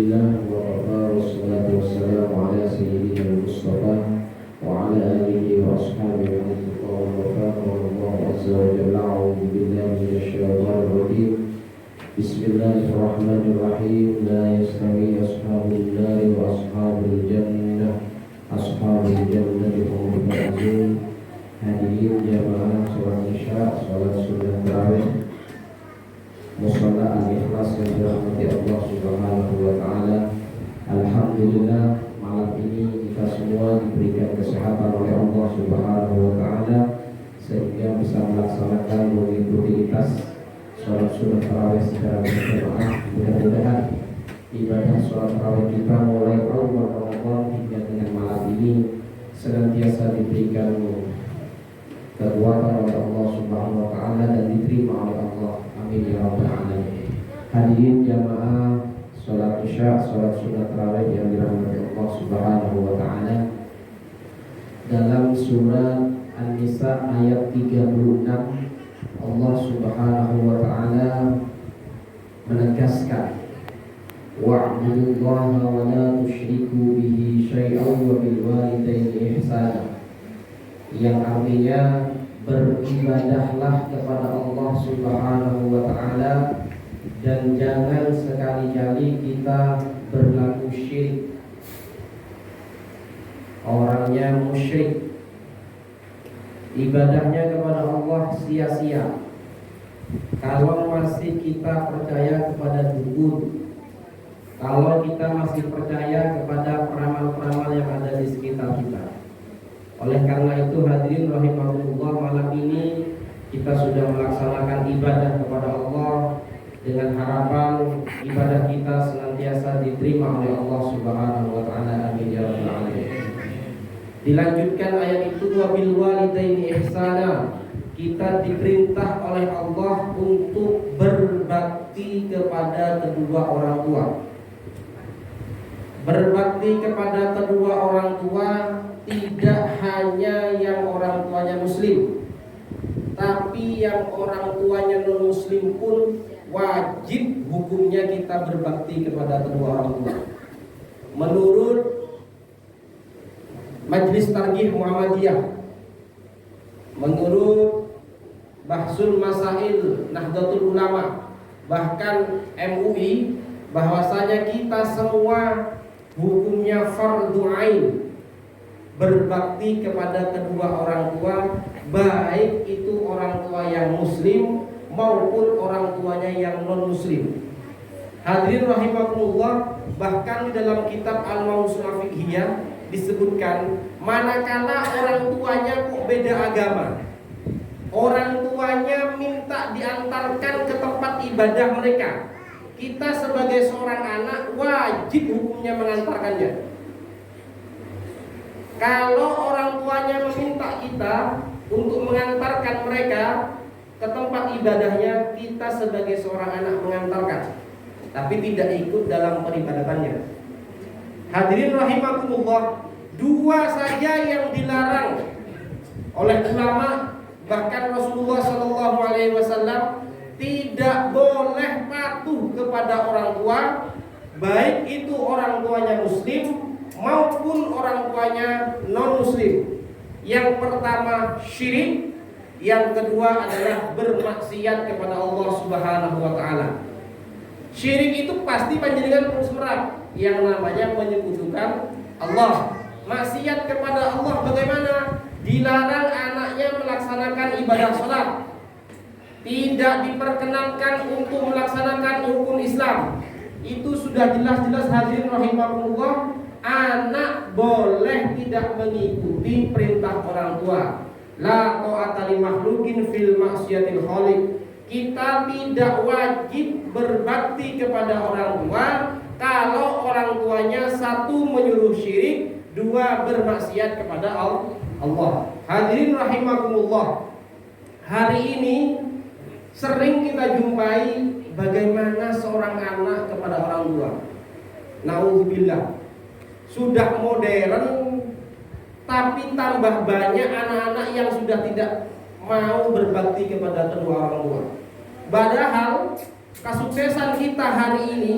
Alhamdulillah wa kafa wassalatu wassalamu ala sayyidina Mustafa wa ala alihi wa ashabihi wa man wafaqa wa Allah azza wa jalla. A'udzu billahi minasyaitonir rajim. Bismillahirrahmanirrahim. La yastawi ashabun nari wa ashabul jannah. Ashabul jannati hum faizun. Hadirin jamaah salat Isya, salat sunnah tarawih, musalla al-ikhlas yang dirahmati Allah Subhanahu wa taala. Alhamdulillah, malam ini kita semua diberikan kesehatan oleh Allah Subhanahu wa taala sehingga bisa melaksanakan mengikuti salat sunnah tarawih secara berjamaah. Mudah-mudahan ibadah salat tarawih kita mulai awal Ramadan hingga dengan malam ini senantiasa diberikan kekuatan oleh Allah Subhanahu wa taala dan diterima oleh Allah. Amin ya rabbal alamin. Hadirin jamaah salat Isya, salat sunnah tarawih yang dirahmati Allah Subhanahu wa taala. Dalam surat An-Nisa ayat 36, Allah Subhanahu wa taala menegaskan wa'budullaha wa la tusyriku bihi syai'an wa bil walidayni ihsana, yang artinya beribadahlah kepada Allah Subhanahu wa taala dan jangan sekali-kali kita berlaku syirik. Orangnya musyrik, ibadahnya kepada Allah sia-sia. Kalau masih kita percaya kepada dukun, kalau kita masih percaya kepada peramal-peramal yang ada di sekitar kita. Oleh karena itu hadirin rahimahullah, malam ini kita sudah melaksanakan ibadah kepada Allah dengan harapan ibadah kita senantiasa diterima oleh Allah Subhanahu wa taala. Amin ya rabbal alamin. Dilanjutkan ayat itu, wa bil walidaini ihsana. Kita diperintah oleh Allah untuk berbakti kepada kedua orang tua. Berbakti kepada kedua orang tua tidak hanya yang orang tuanya muslim, tapi yang orang tuanya non muslim pun wajib hukumnya kita berbakti kepada kedua orang tua. Menurut Majelis Tarjih Muhammadiyah, menurut Bahsul Masail Nahdlatul Ulama, bahkan MUI, bahwasanya kita semua hukumnya fardhu ain berbakti kepada kedua orang tua, baik itu orang tua yang muslim maupun orang tuanya yang non muslim. Hadirin rahimakumullah, bahkan di dalam kitab Al-Mawsu'ah Fiqhiyah disebutkan manakala orang tuanya kok beda agama, orang tuanya minta diantarkan ke tempat ibadah mereka, kita sebagai seorang anak wajib hukumnya mengantarkannya. Kalau orang tuanya meminta kita untuk mengantarkan mereka ke tempat ibadahnya, kita sebagai seorang anak mengantarkan, tapi tidak ikut dalam peribadatannya. Hadirin rahimakumullah, dua saja yang dilarang oleh ulama, bahkan Rasulullah SAW tidak boleh patuh kepada orang tua, baik itu orang tuanya muslim maupun orang tuanya non muslim. Yang pertama syirik, yang kedua adalah bermaksiat kepada Allah Subhanahu wa taala. Syirik itu pasti panjenengan harus merat, yang namanya menyekutukan Allah. Maksiat kepada Allah bagaimana? Dilarang anaknya melaksanakan ibadah salat, tidak diperkenankan untuk melaksanakan rukun Islam. Itu sudah jelas-jelas hadirin rahimakumullah, anak boleh tidak mengikuti perintah orang tua. La ta'ata li makhluqin fil maksiatil khaliq. Kita tidak wajib berbakti kepada orang tua kalau orang tuanya satu menyuruh syirik, dua bermaksiat kepada Allah. Hadirin rahimakumullah, hari ini sering kita jumpai bagaimana seorang anak kepada orang tua, naudzubillah, sudah modern, tapi tambah banyak anak-anak yang sudah tidak mau berbakti kepada kedua orang tua. Padahal kesuksesan kita hari ini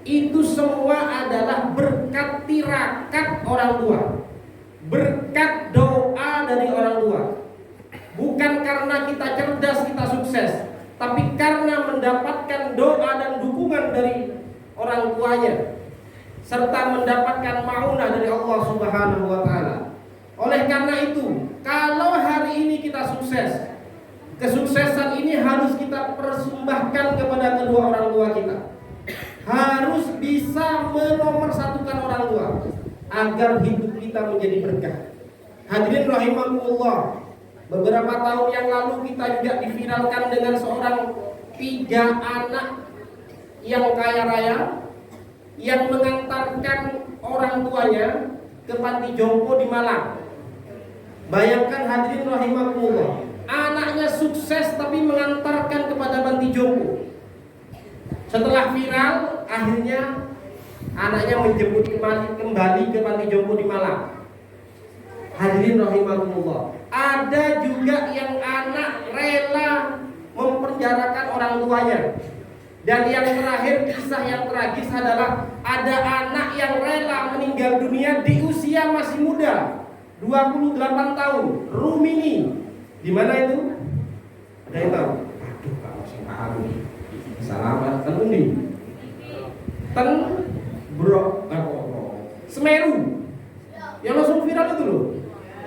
itu semua adalah berkat tirakat orang tua, berkat doa dari orang tua. Bukan karena kita cerdas, kita sukses, tapi karena mendapatkan doa dan dukungan dari orang tuanya, serta mendapatkan maunah dari Allah Subhanahu wa Ta'ala. Oleh karena itu, kalau hari ini kita sukses, kesuksesan ini harus kita persembahkan kepada kedua orang tua kita. Harus bisa menomorsatukan orang tua agar hidup kita menjadi berkah. Hadirin rahimakumullah, beberapa tahun yang lalu kita juga diviralkan dengan seorang 3 anak yang kaya raya yang mengantarkan orang tuanya ke panti jompo di Malang. Bayangkan hadirin rahimakumullah, anaknya sukses tapi mengantarkan kepada panti jompo. Setelah viral, akhirnya anaknya menjemput kembali ke panti jompo di Malang. Hadirin rahimakumullah, ada juga yang anak rela mempenjarakan orang tuanya. Dan yang terakhir, kisah yang tragis adalah ada anak yang rela meninggal dunia di usia masih muda, 28 tahun. Rumini. Di mana itu? Ada yang tahu? Aduh, Pak masih paham nih. Selamat, ten undi. Ten bro, Semeru. Yang langsung viral itu loh.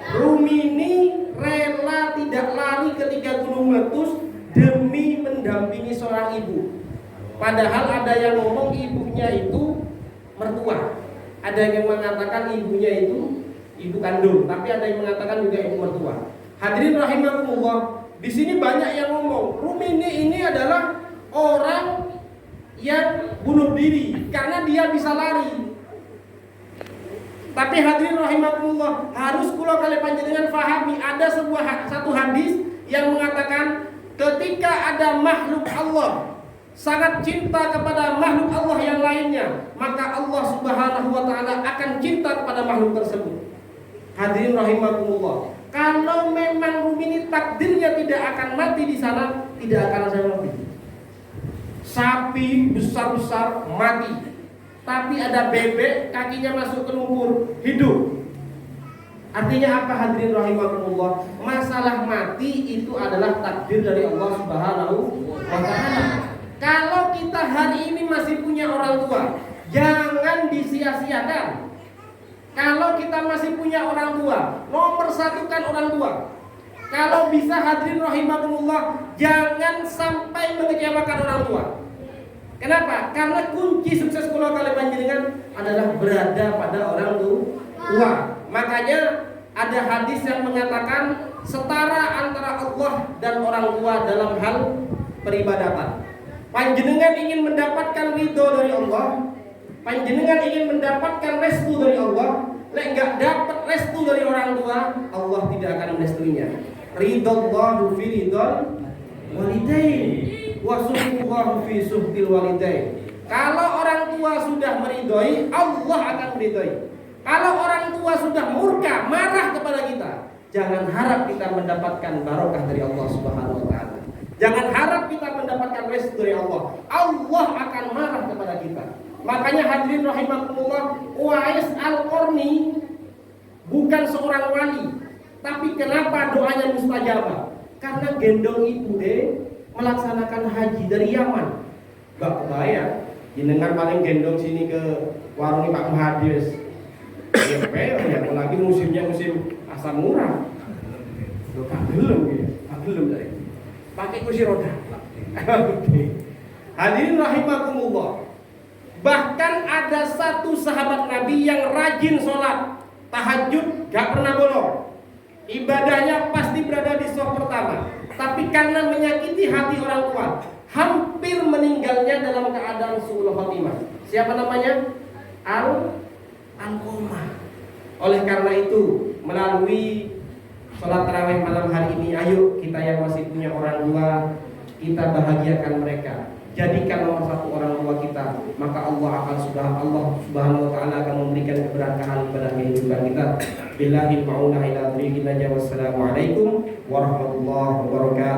Rumini rela tidak lari ketika gunung meletus demi mendampingi seorang ibu. Padahal ada yang ngomong ibunya itu mertua, ada yang mengatakan ibunya itu ibu kandung, tapi ada yang mengatakan juga ibu mertua. Hadirin rahimakumullah, di sini banyak yang ngomong Rumini ini adalah orang yang bunuh diri karena dia bisa lari. Tapi hadirin rahimakumullah, harus kula kali panjenengan fahami, ada satu hadis yang mengatakan ketika ada makhluk Allah sangat cinta kepada makhluk Allah yang lainnya, maka Allah Subhanahu wa Ta'ala akan cinta kepada makhluk tersebut. Hadirin rahimakumullah, kalau memang Rumini takdirnya tidak akan mati di sana, tidak akan ada mati. Sapi besar-besar mati, tapi ada bebek kakinya masuk ke lumpur hidup. Artinya apa hadirin rahimakumullah? Masalah mati itu adalah takdir dari Allah Subhanahu wa Ta'ala. Kalau kita hari ini masih punya orang tua, jangan disia-siakan. Kalau kita masih punya orang tua, nomorsatukan orang tua. Kalau bisa hadirin rahimakumullah, jangan sampai mengecewakan orang tua. Kenapa? Karena kunci sukses kula kali panjenengan adalah berada pada orang tua. Makanya ada hadis yang mengatakan setara antara Allah dan orang tua dalam hal peribadatan. Panjenengan ingin mendapatkan ridho dari Allah, panjenengan ingin mendapatkan restu dari Allah. Lek enggak dapat restu dari orang tua, Allah tidak akan merestuinya. Ridallahu fi ridal walidain wa suhqullahu fi suhqil walidain. Kalau orang tua sudah meridhoi, Allah akan meridhoi. Kalau orang tua sudah murka, marah kepada kita, jangan harap kita mendapatkan barokah dari Allah Subhanahu wa Ta'ala. Jangan harap kita mendapatkan restu dari Allah. Allah akan marah kepada kita. Makanya hadirin rahimakumullah, Uwais Al-Qarni bukan seorang wali, tapi kenapa doanya mustajabah? Karena gendong ibu melaksanakan haji dari Yaman. Gak kebayang, jenengan paling gendong sini ke warung Pak Muhadis. Ya, apalagi musimnya musim asam murah. Gak gelem ya, gak gelem dari. Pakai kursi roda. Oke. Hadirin rahimakumullah. Bahkan ada satu sahabat Nabi yang rajin sholat tahajud, gak pernah bolong. Ibadahnya pasti berada di shaf pertama. Tapi karena menyakiti hati orang tua, hampir meninggalnya dalam keadaan su'ul khotimah. Siapa namanya? Al-Qamah. Oleh karena itu, melalui sholat tarawih malam hari ini, ayo kita yang masih punya orang tua, kita bahagiakan mereka. Jadikan nomor satu orang tua kita, maka Allah Subhanahu wa Ta'ala akan memberikan keberkahan pada kehidupan kita. Billahi ma'unah ila tariqina. Wassalamualaikum warahmatullahi wabarakatuh.